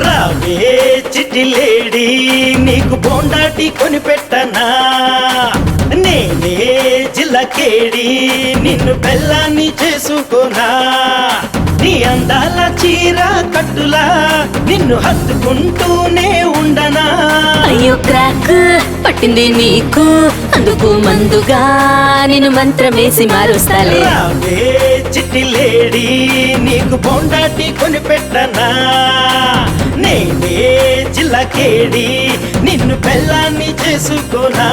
రావే చిట్టి లేడీ నీకు బోండాటి కొనిపెట్టనా నేనే జిల్లకేడి నిన్ను బెల్లాన్ని చేసుకోనా నీ అందాల చీర కట్టులా నిన్ను హత్తుకుంటూనే ఉండనా అయ్యో క్రాక్ పట్టింది నీకు అందుకు మందుగా నేను మంత్రమేసి మారుస్తాలే రావే చిట్టి లేడీ నీకు బోండాటి కొనిపెట్టనా నేనే జిల్లకేడి నిన్ను బెల్లాన్ని చేసుకోనా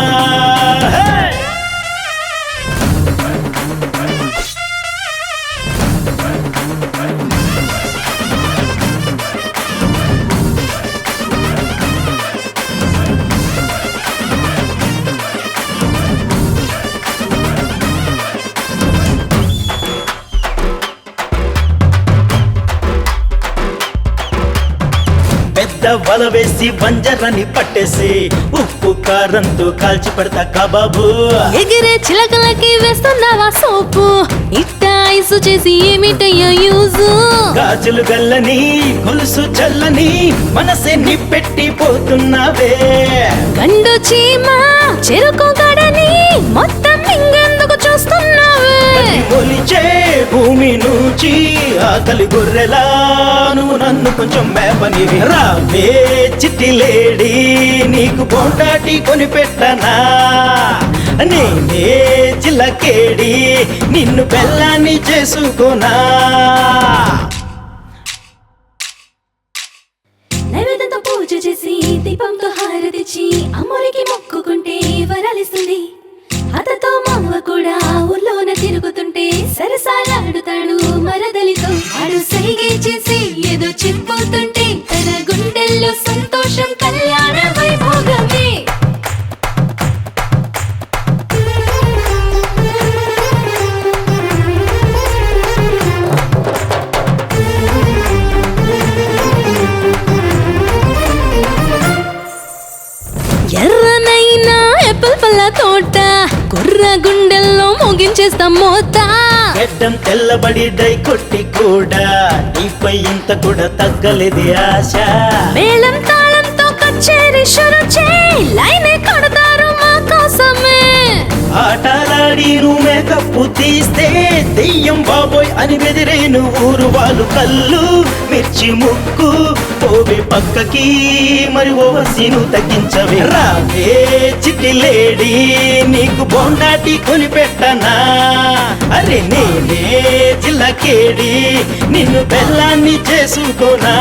పెద్ద వల వేసి వంజరని పట్టేసి ఉప్పు కారంతో కాల్చి పెడతా కబాబు ఎగిరే చిలకలకి వేస్తున్నావా సోపు ఇట్ట ఐసు చేసి ఏమిటయ్యా యూజు గాజులు గల్లని గొలుసు చల్లని మనసే నిప్పెట్టి పోతున్నావే గండు చీమ చెరుకు గడని మొత్తం ఇంకెందుకు చూస్తున్నావే కొలిచే భూమి నుంచి ఆకలి గొర్రెలా నువ్వు నన్ను కొంచెం మేపని రావే చిట్టి లేడీ నీకు బోండాటి కొనిపెట్టనా నేనే జిల్లకేడి నిన్ను బెల్లాన్ని చేసుకోనా నైవేద్యంతో పూజ చేసి దీపంతో హారతిచ్చి అమ్మోరికి మొక్కుకుంటే వరాలిస్తుంది అతతో మావ కూడా ఊర్లోన తిరుగుతుంటే సరసాలాడుతాడు మరదలితో వాడు సైగే చేసి ఏదో చెప్పబోతుంటే తన గుండెల్లో సంతోషం కళ్యాణ వైభోగమే ఎర్రనైనా ఎప్పల్ పళ్ళ తోట కుర్ర గుండెల్లో మోగించేస్తాం మోత గడ్డం తెల్లబడి డై కొట్టి కూడా నీపై ఇంత కూడా తగ్గలేదు ఆశ మేళం తాళంతో కచేరి షురు చేయి లైనే కొడతారు మా కోసమే ఆటలాడి నువ్వు మేకప్పు తీస్తే దెయ్యం బాబోయ్ అని బెదిరేను ఊరు వాళ్ళు కళ్ళు మిర్చి ముక్కు పోవే పక్కకి మరి ఓవసీను తగ్గించవే రావే చిట్టి లేడీ నీకు బోండాటి కొనిపెట్టనా అరే నేనే జిల్లకేడి నిన్ను బెల్లాన్ని చేసుకోనా